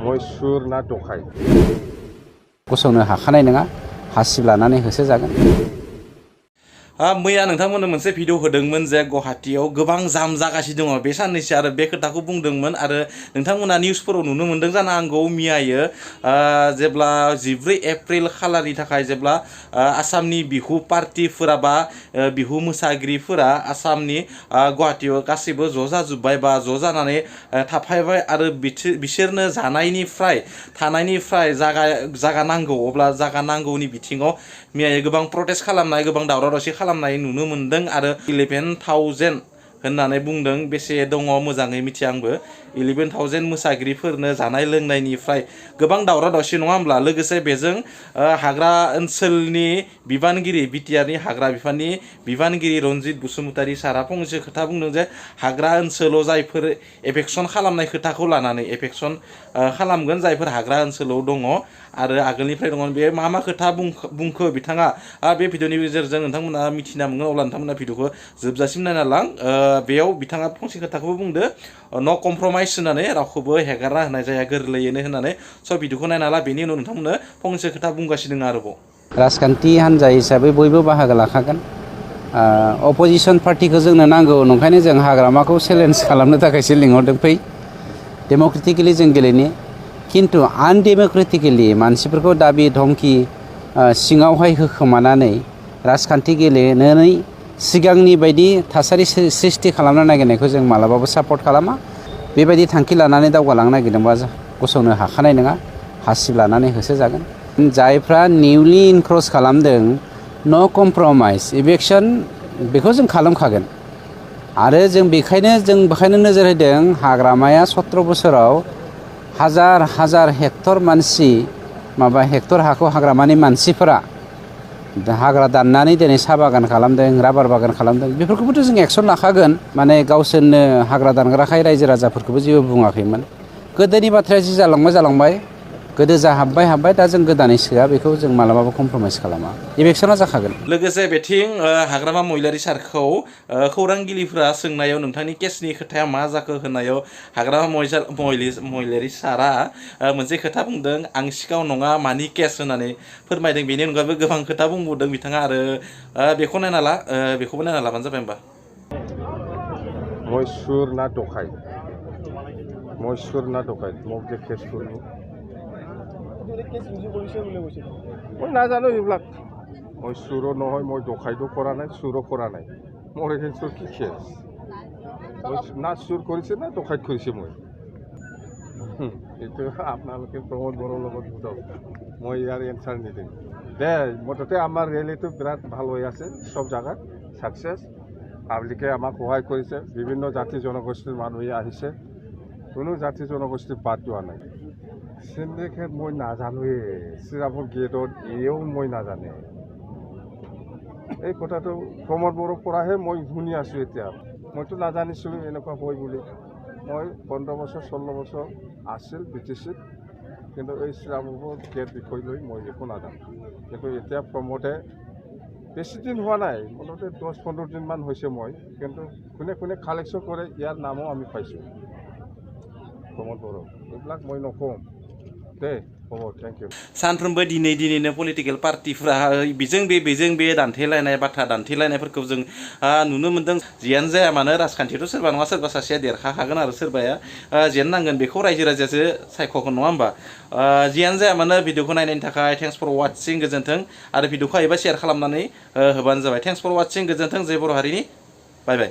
मैसुर ना दखाय गसंनो हाखानाय नङा हासिब लानानै होसोजागोन। मैया नोंथांमोननो मोनसे भिडिअ होदोंमोन जे गुवाहाटीयाव गोबां जाम जागासिनो दङ बे साननैसो आरो बे खोथाखौ बुंदोंमोन आरो नोंथांमोना निउसफोराव नुनो मोनदों जानो हागौ मैयायो जेब्ला 14 एप्रिल खालारनि थाखाय जेब्ला आसामनि बिहु पार्टिफोरा बा बिहु मोसागिरिफोरा आसामनि गुवाहाटीयाव गासैबो ज' जाजोब्बाय बा ज' जानानै थाफायबाय आरो बिसोरनो जानायनिफ्राय थानायनिफ्राय जागा नांगौ अब्ला जागा नांगौनि बिथिङाव मैया गोबां प्रटेस्ट खालामनाय गोबां दावराव दावसि खालामनाय नुनो मोनदों आरो 11,000 होननानै बुंदों बेसे दङ मोजाङै मिथिया आंबो 11,000 मोसागिरिफोरनो जानाय लोंनायनिफ्राय गोबां दावराव दावसि नङा होमब्ला लोगोसे बेजों हाग्रा ओनसोलनि बिबानगिरि बिटिआरनि हाग्रा बिफाननि बिबानगिरि रनजित बसुमतारी सारा फंसे खोथा बुंदों जे हाग्रा ओनसोलाव जायफोर एफेक्सन खालामनाय खोथाखौ लानानै एफेक्सन खालामगोन जायफोर हाग्रा ओनसोलाव दङ आरो आगोलनिफ्राय दङ बे मा खोथा बुंखो बिथाङा बे भिडिअनि गेजेरजों नोंथांमोना मिथिना मोनगोन अब्ला नोंथांमोना भिडिअखौ जोबजासिम नायना लां बेयाव बिथाङा फंसे खोथाखौबो बुंदो न' कमप्रमाइस होनानै रावखौबो हेगारना होनाय जाया गोरलैयैनो होननानै स' भिडिअखौ नायना ला बेनि उनाव नोंथांमोननो फंसे खोथा बुंगासिनो दङ आरोबाव राजखान्थि हान्जा हिसाबै बयबो बाहागो लाखागोन अपोजिसन पार्टिखौ जोंनो नांगौ नंखायनो जों हाग्रामाखौ चेलेन्ज खालामनो थाखायसो लिंहरदों फै डेम'क्रेटिकेलि जों गेलेनि खिन्थु आनडेम'क्रेटिकेलि मानसिफोरखौ दाबि धमकि सिङावहाय होखोमानानै राजखान्थि गेलेनानै सिगांनि बायदि थासारि सृष्टि खालामनो नागिरनायखौ जों मालाबाबो सापर्ट खालामा बेबायदि थांखि लानानै दावगालांनो नागिरदोंबा गसंनो हाखानाय नङा हासिब लानानै होसोजागोन जायफ्रा निउलि इनक्रस खालामदों नो कमप्रमाइस इभेक्सन बेखौ जों खालामखागोन आरो जों बेखायनो नोजोर होदों हाग्रामाया 17 बोसोराव हाजार हेक्टर हेक्टर हाखौ हाग्रामानि मानसिफोरा हाग्रा दाननानै दिनै साहा बागान खालामदों राबार बागान खालामदों बेफोरखौबोथ' जों एक्सन लाखागोन माने गावसोरनो हाग्रा दानग्राखाय रायजो राजाफोरखौबो जेबो बुङाखैमोन गोदोनि बाथ्राया जि जालांबाय गोदो जा हाब्बाय दा जों गोदानै सोआ बेखौ जों मालाबाबो कमप्रमाइस खालामा इभेक्सना जाखागोन। लोगोसे बेथिं हाग्रामा महिलारी सारखौ खौरांगिरिफोरा सोंनायाव नोंथांनि केसनि खोथाया मा जाखो होननायाव हाग्रामा महिलारी सारा मोनसे खोथा बुंदों आं सिखाव नङा मानि केस होननानै फोरमायदों बेनि अनगायैबो गोबां खोथा बुंबावदों बिथाङा आरो बेखौबो नायना लाबानो जाबाय होमबा मैसुर ना दखाय মোক যে কেছ কৰিলোঁ মই নাজানো এইবিলাক মই চুৰো নহয় মই দখাইতো কৰা নাই চুৰো কৰা নাই মোৰ এগেইনষ্টৰ কি কেছ না চুৰ কৰিছে না দখাইত কৰিছে মই এইটো আপোনালোকে প্ৰমোদ বড়োৰ লগত বুজাওক মই ইয়াৰ এনচাৰ নিদিম দে মুঠতে আমাৰ ৰেলীটো বিৰাট ভাল হৈ আছে সব জাগাত সাকসেছ পাব্লিকে আমাক সহায় কৰিছে বিভিন্ন জাতি জনগোষ্ঠীৰ মানুহে আহিছে কোনো জাতি জনগোষ্ঠী বাদ যোৱা নাই সিন্ডিকেট মই নাজানোৱে শ্ৰীৰামৰ গেটত এও মই নাজানে এই কথাটো প্ৰমোদ বড়োৰ পৰাহে মই শুনি আছোঁ এতিয়া মইতো নাজানিছিলোঁ এনেকুৱা হয় বুলি মই 15 বছৰ 16 বছৰ আছিল বিটিচিত কিন্তু এই শ্ৰীৰামৰ গেট বিষয় লৈ মই একো নাজানো কিন্তু এতিয়া প্ৰমোদে বেছি দিন হোৱা নাই মুঠতে 10-15 দিনমান হৈছে মই কিন্তু কোনে কালেকশ্যন কৰে ইয়াৰ নামো আমি পাইছোঁ प्रमोद बड़ो এইবিলাক মই নকম দে थैंक यू सानफ्रोमबो दिनैनो पलिटिकल पार्टिफ्रा बेजों बे दान्थेलायनाय बाथ्रा दान्थेलायनायफोरखौ जों नुनो मोन्दों जियानो जाया मानो राजखान्थियाथ' सोरबा नङा सोरबा सासेया देरखाखागोन आरो सोरबाया जेननांगोन बेखौ रायजो राजायासो सायख'गोन नङा होमबा जियानो जाया मानो भिडिअखौ नायनायनि थाखाय थेंक्स फर वाचिं गोजोन्थों आरो भिडिअखौ हायोबा शेयार खालामनानै होबानो जाबाय थेंक्स फर वाचिं गोजोन्थों जय बर' हारिनि बाय बाय।